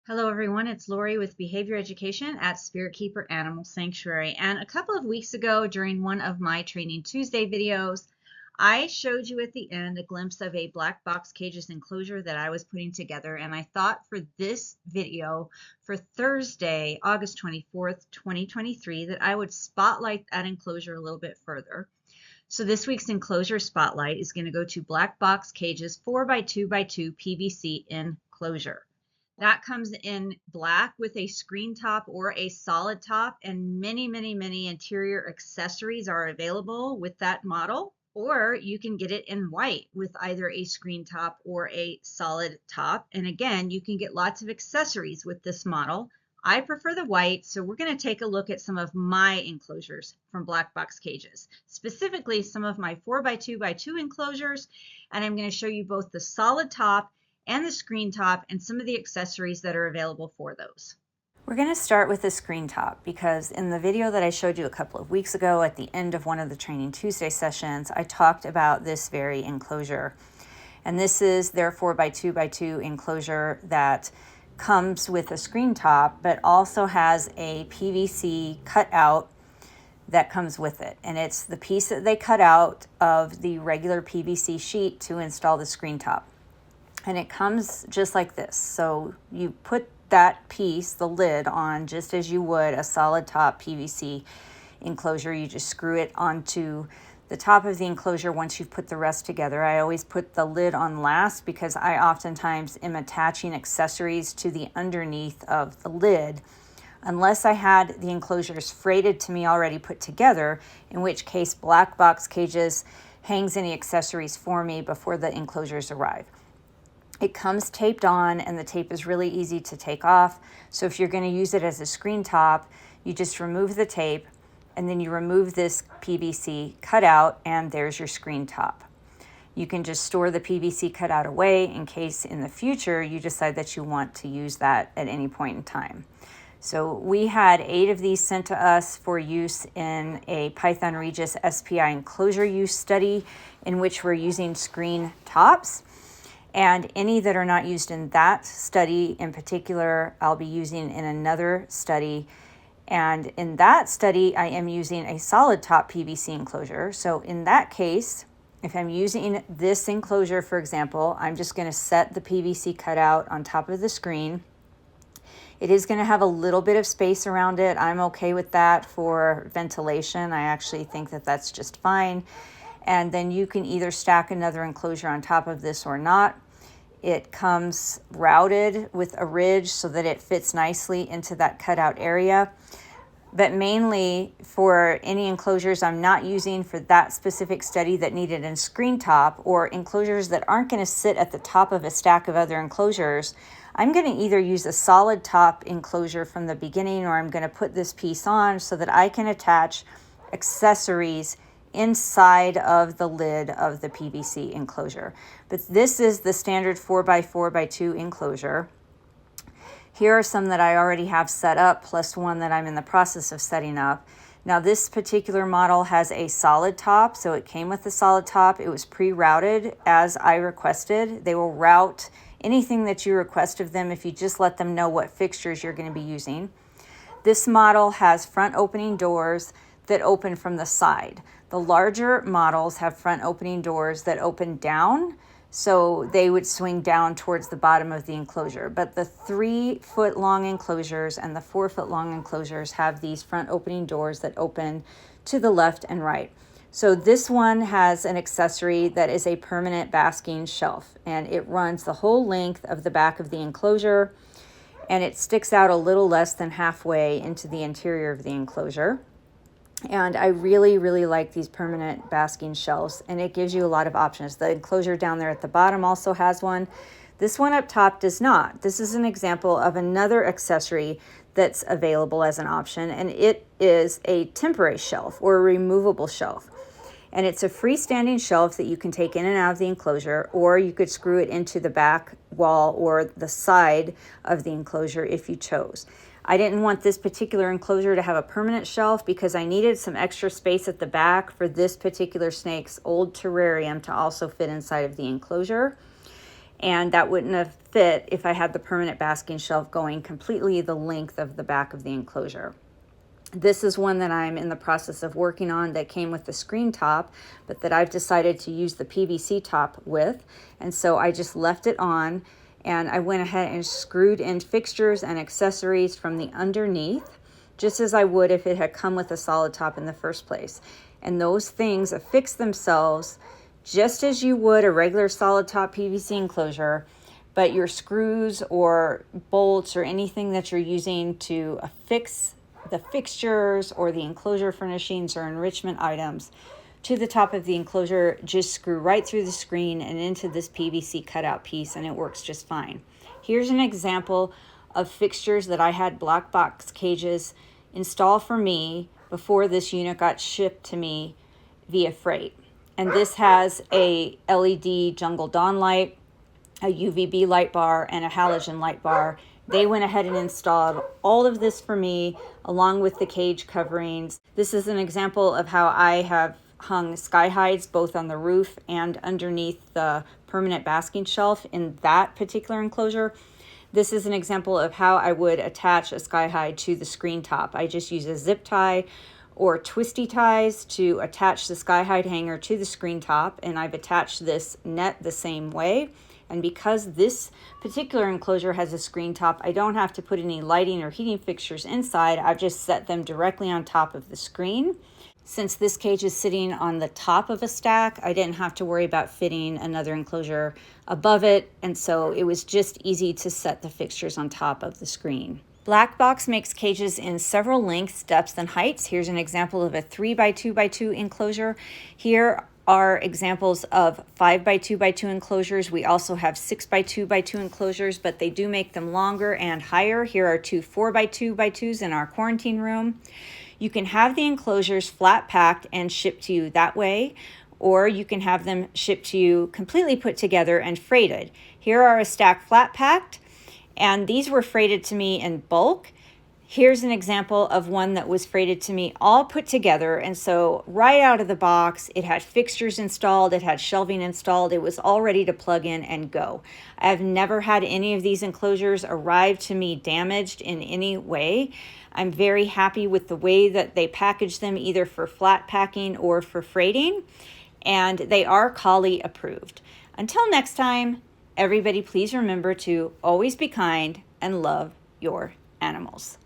Hello, everyone. It's Lori with Behavior Education at Spirit Keeper Animal Sanctuary. And a couple of weeks ago, during one of my Training Tuesday videos, I showed you at the end a glimpse of a black box cages enclosure that I was putting together. And I thought for this video for Thursday, August 24th, 2023, that I would spotlight that enclosure a little bit further. So this week's enclosure spotlight is going to go to black box cages 4x2x2 PVC enclosure. That comes in black with a screen top or a solid top, and many interior accessories are available with that model. Or you can get it in white with either a screen top or a solid top. And again, you can get lots of accessories with this model. I prefer the white, so we're going to take a look at some of my enclosures from Black Box Cages, specifically some of my 4x2x2 enclosures, and I'm going to show you both the solid top and the screen top and some of the accessories that are available for those. We're going to start with the screen top because in the video that I showed you a couple of weeks ago at the end of one of the Training Tuesday sessions, I talked about this very enclosure. And this is their 4x2x2 enclosure that comes with a screen top, but also has a PVC cutout that comes with it. And it's the piece that they cut out of the regular PVC sheet to install the screen top. And it comes just like this. So you put that piece, the lid, on just as you would a solid top PVC enclosure. You just screw it onto the top of the enclosure once you've put the rest together. I always put the lid on last because I oftentimes am attaching accessories to the underneath of the lid, unless I had the enclosures freighted to me already put together, in which case Black Box Cages hangs any accessories for me before the enclosures arrive. It comes taped on, and the tape is really easy to take off. So if you're going to use it as a screen top, you just remove the tape, and then you remove this PVC cutout, and there's your screen top. You can just store the PVC cutout away in case in the future you decide that you want to use that at any point in time. So we had 8 of these sent to us for use in a Python Regis SPI enclosure use study in which we're using screen tops. And any that are not used in that study in particular, I'll be using in another study. And in that study, I am using a solid top PVC enclosure. So in that case, if I'm using this enclosure, for example, I'm just going to set the PVC cutout on top of the screen. It is going to have a little bit of space around it. I'm okay with that for ventilation. I actually think that that's just fine. And then you can either stack another enclosure on top of this or not. It comes routed with a ridge so that it fits nicely into that cutout area. But mainly for any enclosures I'm not using for that specific study that needed a screen top, or enclosures that aren't going to sit at the top of a stack of other enclosures, I'm going to either use a solid top enclosure from the beginning, or I'm going to put this piece on so that I can attach accessories inside of the lid of the PVC enclosure. But this is the standard 4x4x2 enclosure. Here are some that I already have set up, plus one that I'm in the process of setting up. Now this particular model has a solid top, so it came with the solid top. It was pre-routed as I requested. They will route anything that you request of them if you just let them know what fixtures you're going to be using. This model has front opening doors that open from the side. The larger models have front opening doors that open down, so they would swing down towards the bottom of the enclosure. But the 3-foot long enclosures and the 4-foot long enclosures have these front opening doors that open to the left and right. So this one has an accessory that is a permanent basking shelf, and it runs the whole length of the back of the enclosure, and it sticks out a little less than halfway into the interior of the enclosure. And I really like these permanent basking shelves, and it gives you a lot of options. The enclosure down there at the bottom also has one. This one up top does not. This is an example of another accessory that's available as an option, and it is a temporary shelf or a removable shelf. And it's a freestanding shelf that you can take in and out of the enclosure, or you could screw it into the back wall or the side of the enclosure if you chose. I didn't want this particular enclosure to have a permanent shelf because I needed some extra space at the back for this particular snake's old terrarium to also fit inside of the enclosure. and that wouldn't have fit if I had the permanent basking shelf going completely the length of the back of the enclosure. This is one that I'm in the process of working on that came with the screen top, but that I've decided to use the PVC top with. And so I just left it on, and I went ahead and screwed in fixtures and accessories from the underneath, just as I would if it had come with a solid top in the first place. And those things affix themselves just as you would a regular solid top PVC enclosure, but your screws or bolts or anything that you're using to affix the fixtures or the enclosure furnishings or enrichment items to the top of the enclosure just screw right through the screen and into this PVC cutout piece, and it works just fine. Here's an example of fixtures that I had black box cages install for me before this unit got shipped to me via freight. And this has a LED Jungle Dawn light, a UVB light bar, and a halogen light bar. They went ahead and installed all of this for me along with the cage coverings. This is an example of how I have hung sky hides both on the roof and underneath the permanent basking shelf in that particular enclosure. This is an example of how I would attach a sky hide to the screen top. I just use a zip tie or twisty ties to attach the sky hide hanger to the screen top, and I've attached this net the same way. And because this particular enclosure has a screen top, I don't have to put any lighting or heating fixtures inside. I've just set them directly on top of the screen. Since this cage is sitting on the top of a stack, I didn't have to worry about fitting another enclosure above it, and so it was just easy to set the fixtures on top of the screen. Black Box makes cages in several lengths, depths, and heights. Here's an example of a 3x2x2 enclosure. Here are examples of 5x2x2 enclosures. We also have 6x2x2 enclosures, but they do make them longer and higher. Here are two 4x2x2s in our quarantine room. You can have the enclosures flat packed and shipped to you that way, or you can have them shipped to you completely put together and freighted. Here are a stack flat packed, and these were freighted to me in bulk. Here's an example of one that was freighted to me all put together, and so right out of the box, it had fixtures installed, it had shelving installed, it was all ready to plug in and go. I've never had any of these enclosures arrive to me damaged in any way. I'm very happy with the way that they package them, either for flat packing or for freighting, and they are Collie approved. Until next time, everybody please remember to always be kind and love your animals.